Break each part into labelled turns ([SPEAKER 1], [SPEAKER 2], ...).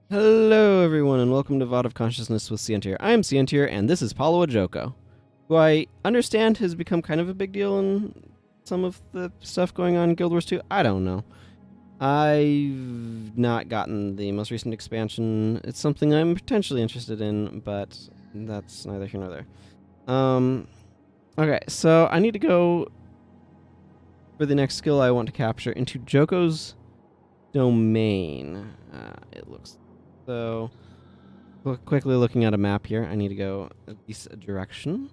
[SPEAKER 1] Hello everyone and welcome to VOD of Consciousness with Sientir. I am Sientir and this is Paulo Ajoko, who I understand has become kind of a big deal in some of the stuff going on in Guild Wars 2. I don't know. I've not gotten the most recent expansion. It's something I'm potentially interested in, but that's neither here nor there. Okay, so I need to go for the next skill I want to capture into Joko's domain. It looks so. Quickly looking at a map here, I need to go this direction.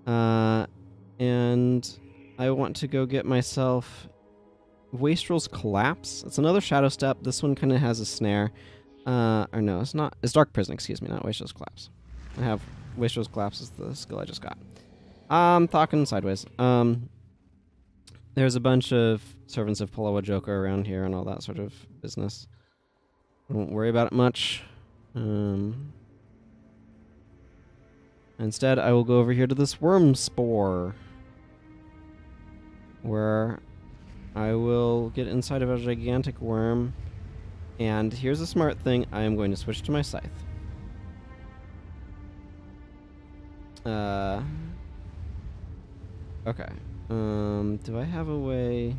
[SPEAKER 1] And I want to go get myself Wastrel's Collapse. It's another shadow step. This one kind of has a snare. Or no, it's not. It's Dark Prison, excuse me, not Wastrel's Collapse. I have Wastrel's Collapse is the skill I just got. I'm talking sideways. There's a bunch of servants of Paulo Ajoko around here and all that sort of business. I won't worry about it much. Instead, I will go over here to this worm spore, where I will get inside of a gigantic worm. And here's a smart thing. I am going to switch to my scythe. Okay. Do I have a way?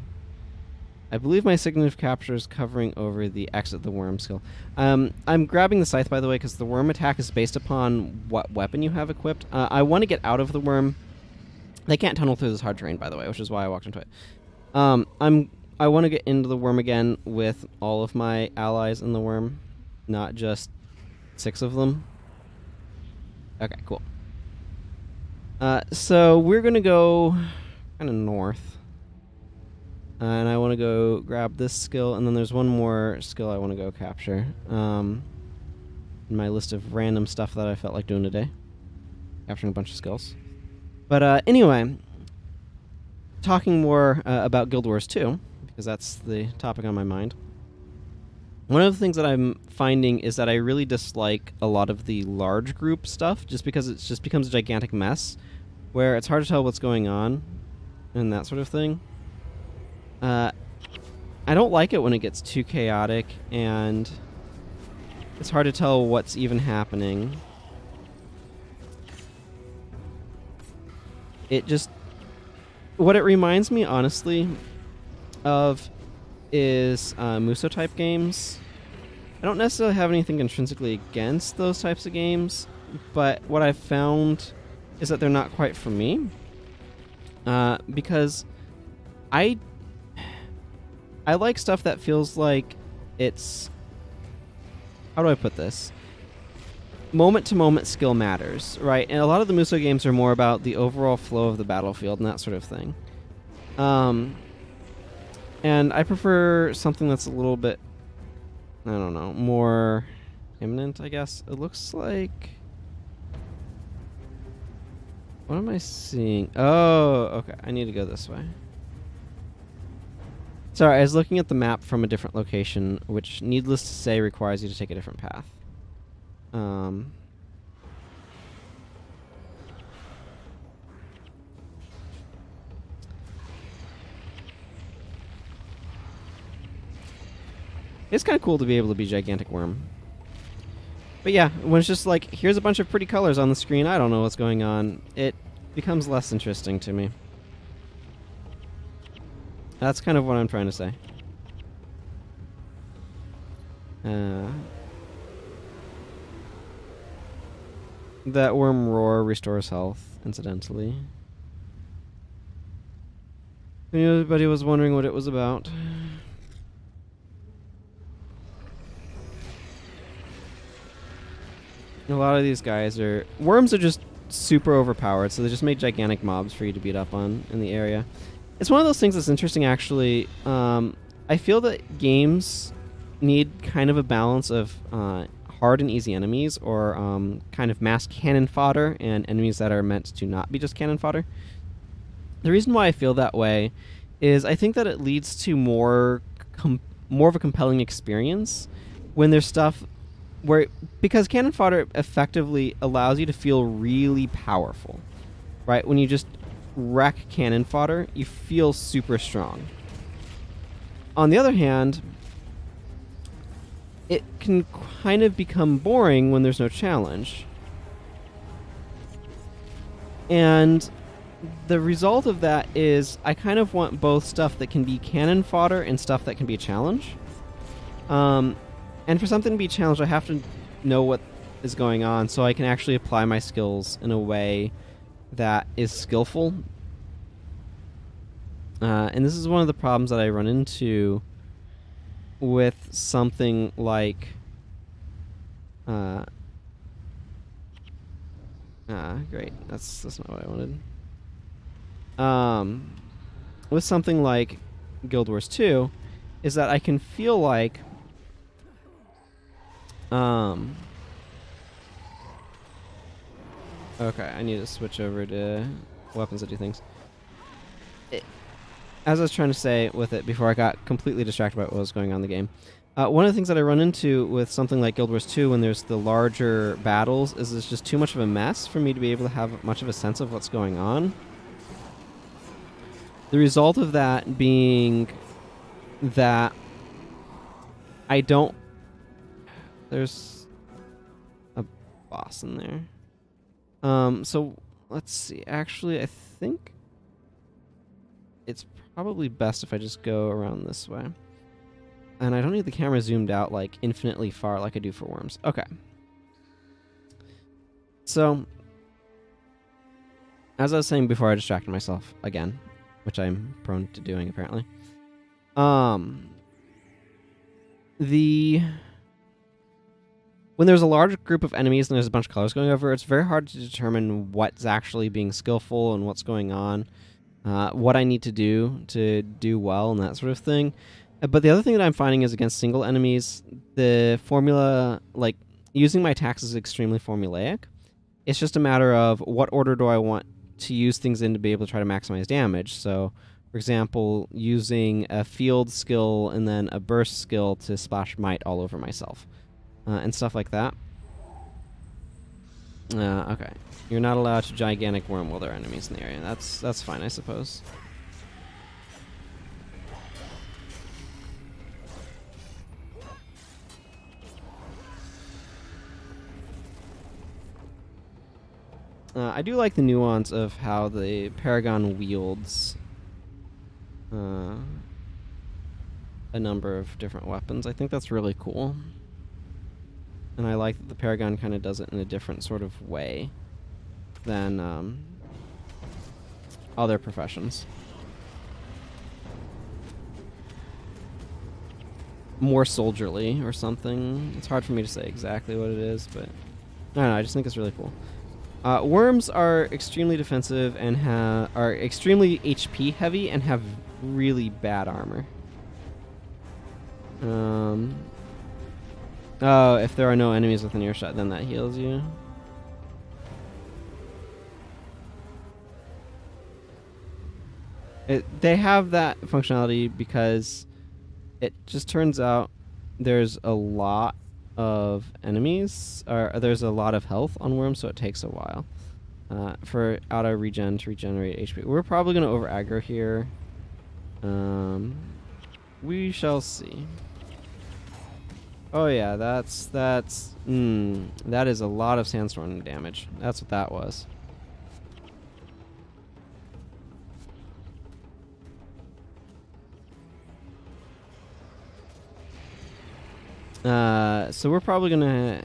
[SPEAKER 1] I believe my signet of capture is covering over the exit the worm skill. I'm grabbing the scythe, by the way, because the worm attack is based upon what weapon you have equipped. I want to get out of the worm. They can't tunnel through this hard terrain, by the way, which is why I walked into it. I want to get into the worm again with all of my allies in the worm, not just 6 of them. Okay, cool. So we're going to go kind of north. And I want to go grab this skill, and then there's one more skill I want to go capture. In my list of random stuff that I felt like doing today. Capturing a bunch of skills. But anyway, talking more about Guild Wars 2, because that's the topic on my mind. One of the things that I'm finding is that I really dislike a lot of the large group stuff, just because it just becomes a gigantic mess, where it's hard to tell what's going on, and that sort of thing. I don't like it when it gets too chaotic, and it's hard to tell what's even happening. It just... What it reminds me, honestly, of is Muso-type games. I don't necessarily have anything intrinsically against those types of games, but what I've found is that they're not quite for me. Because I like stuff that feels like it's... How do I put this? Moment-to-moment skill matters, right? And a lot of the Muso games are more about the overall flow of the battlefield and that sort of thing. And I prefer something that's a little bit, I don't know, more imminent, I guess. It looks like... What am I seeing? Oh, okay. I need to go this way. Sorry, I was looking at the map from a different location, which, needless to say, requires you to take a different path. It's kind of cool to be able to be gigantic worm. But yeah, when it's just like, here's a bunch of pretty colors on the screen, I don't know what's going on, it becomes less interesting to me. That's kind of what I'm trying to say. That worm roar restores health, incidentally. If anybody was wondering what it was about. A lot of these guys are... Worms are just super overpowered, so they just make gigantic mobs for you to beat up on in the area. It's one of those things that's interesting, actually. I feel that games need kind of a balance of hard and easy enemies, or kind of mass cannon fodder, and enemies that are meant to not be just cannon fodder. The reason why I feel that way is I think that it leads to more of a compelling experience when there's stuff where... Because cannon fodder effectively allows you to feel really powerful, right? When you just wreck cannon fodder, you feel super strong. On the other hand, it can kind of become boring when there's no challenge. And the result of that is I kind of want both stuff that can be cannon fodder and stuff that can be a challenge. And for something to be challenged, I have to know what is going on so I can actually apply my skills in a way that is skillful. And this is one of the problems that I run into with something like great. That's not what I wanted. With something like Guild Wars 2 is that I can feel like okay, I need to switch over to weapons that do things. As I was trying to say with it before I got completely distracted by what was going on in the game, one of the things that I run into with something like Guild Wars 2 when there's the larger battles is it's just too much of a mess for me to be able to have much of a sense of what's going on. The result of that being that I don't... There's a boss in there. So let's see. Actually, I think it's probably best if I just go around this way. And I don't need the camera zoomed out like infinitely far like I do for worms. Okay. So, as I was saying before I distracted myself again, which I'm prone to doing apparently. When there's a large group of enemies and there's a bunch of colors going over, it's very hard to determine what's actually being skillful and what's going on, what I need to do well and that sort of thing. But the other thing that I'm finding is against single enemies, the formula, like using my attacks is extremely formulaic. It's just a matter of what order do I want to use things in to be able to try to maximize damage. So, for example, using a field skill and then a burst skill to splash might all over myself. And stuff like that. Okay. You're not allowed to gigantic worm while there are enemies in the area. That's fine, I suppose. I do like the nuance of how the Paragon wields a number of different weapons. I think that's really cool. And I like that the Paragon kind of does it in a different sort of way than other professions. More soldierly or something. It's hard for me to say exactly what it is, but I don't know, I just think it's really cool. Worms are extremely defensive and are extremely HP heavy and have really bad armor. Oh, if there are no enemies within earshot, then that heals you. They have that functionality because it just turns out there's a lot of enemies, or there's a lot of health on worms, so it takes a while for auto regen to regenerate HP. We're probably going to over aggro here. We shall see. Oh yeah, that is a lot of sandstorm damage. That's what that was. So we're probably gonna,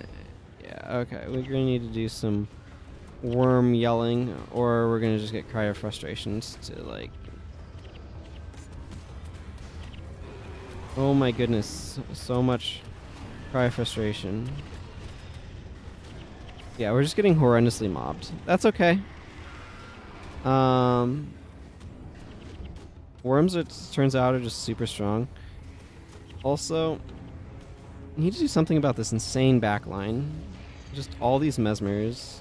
[SPEAKER 1] yeah, okay, we're gonna need to do some worm yelling, or we're gonna just get cry of frustrations to like, oh my goodness, so much cry of frustration. Yeah, we're just getting horrendously mobbed. That's okay. Worms, it turns out, are just super strong. Also, I need to do something about this insane backline. Just all these mesmers.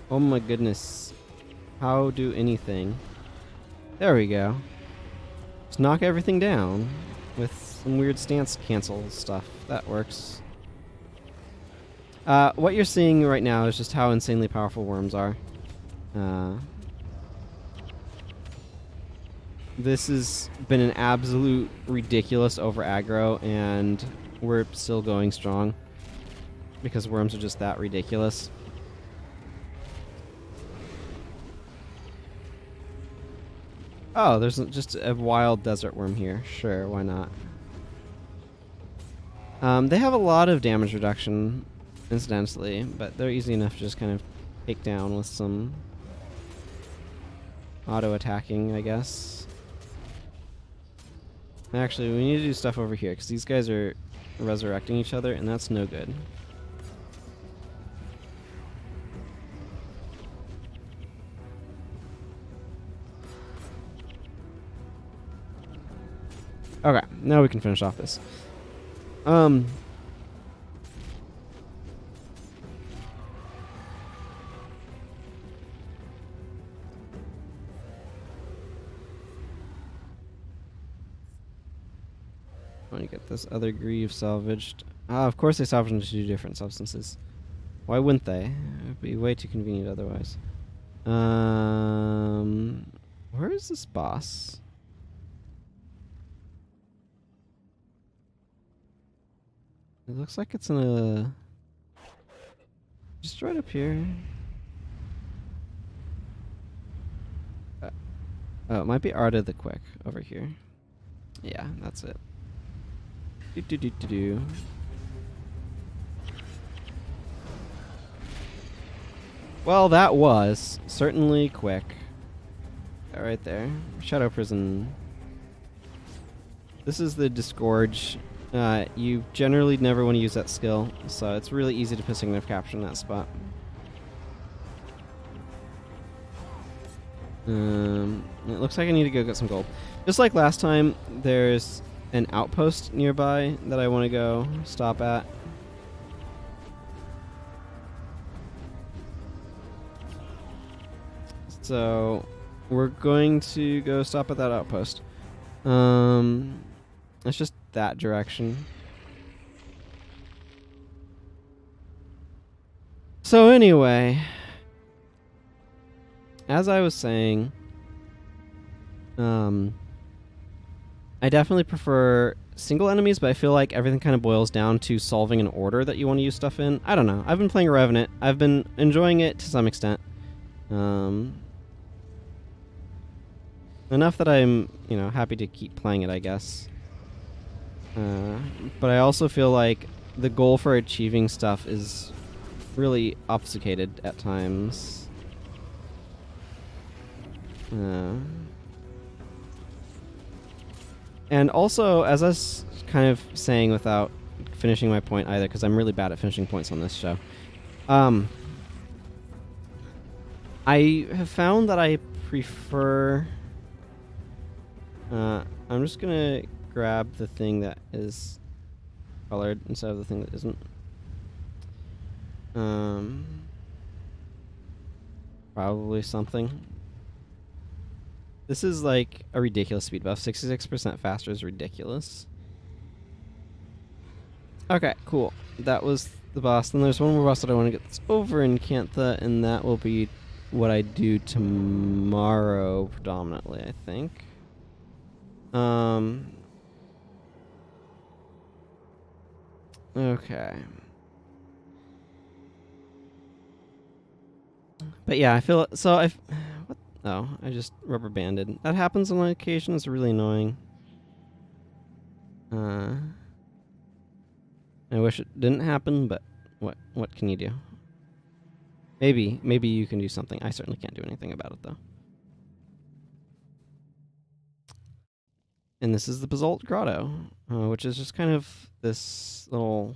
[SPEAKER 1] Oh my goodness. How do anything? There we go. Just knock everything down with some weird stance cancel stuff. That works. What you're seeing right now is just how insanely powerful worms are. This has been an absolute ridiculous over aggro, and we're still going strong because worms are just that ridiculous. Oh, there's just a wild desert worm here. Sure, why not? They have a lot of damage reduction, incidentally, but they're easy enough to just kind of take down with some auto-attacking, I guess. Actually, we need to do stuff over here, because these guys are resurrecting each other, and that's no good. Okay, now we can finish off this. I want to get this other greave salvaged. Ah, of course they salvaged into 2 different substances. Why wouldn't they? It would be way too convenient otherwise. Where is this boss? It looks like it's in a... just right up here. Oh, it might be Arda the Quick over here. Yeah, that's it. Do. Well, that was certainly quick. That right there. Shadow Prison. This is the Disgorge. You generally never want to use that skill, so it's really easy to put Significant Capture in that spot. It looks like I need to go get some gold. Just like last time, there's an outpost nearby that I want to go stop at. So we're going to go stop at that outpost. It's just that direction. So anyway, as I was saying, I definitely prefer single enemies, but I feel like everything kind of boils down to solving an order that you want to use stuff in. I don't know. I've been playing Revenant. I've been enjoying it to some extent. Enough that I'm, happy to keep playing it, I guess. But I also feel like the goal for achieving stuff is really obfuscated at times. And also, as I was kind of saying without finishing my point either, because I'm really bad at finishing points on this show, I have found that I prefer... I'm just going to grab the thing that is colored instead of the thing that isn't. Probably something. This is like a ridiculous speed buff. 66% faster is ridiculous. Okay, cool. That was the boss. Then there's one more boss that I want to get this over in Cantha, and that will be what I do tomorrow predominantly, I think. Okay. But yeah, I feel so. What? Oh, I just rubber banded. That happens on occasion. It's really annoying. I wish it didn't happen, but what can you do? Maybe you can do something. I certainly can't do anything about it though. And this is the Basalt Grotto, which is just kind of this little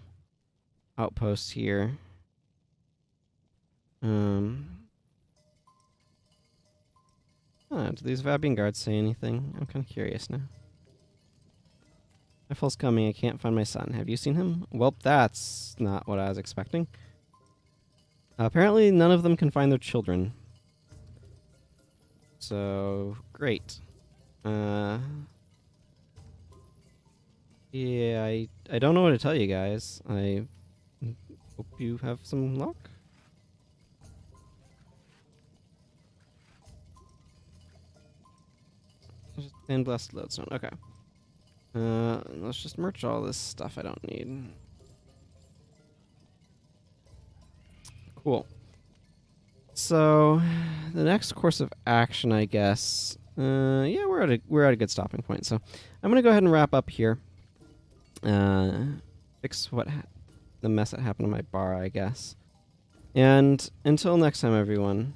[SPEAKER 1] outpost here. Do these Vabian guards say anything? I'm kind of curious now. Nightfall's coming. I can't find my son. Have you seen him? Well, that's not what I was expecting. Apparently, none of them can find their children. So, great. Yeah, I don't know what to tell you guys. I hope you have some luck. And blessed lodestone. Okay. Let's just merge all this stuff I don't need. Cool. So, the next course of action, I guess. Yeah, we're at a good stopping point. So, I'm gonna go ahead and wrap up here. Fix the mess that happened to my bar, I guess. And until next time, everyone.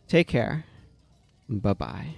[SPEAKER 1] Take care. Bye bye.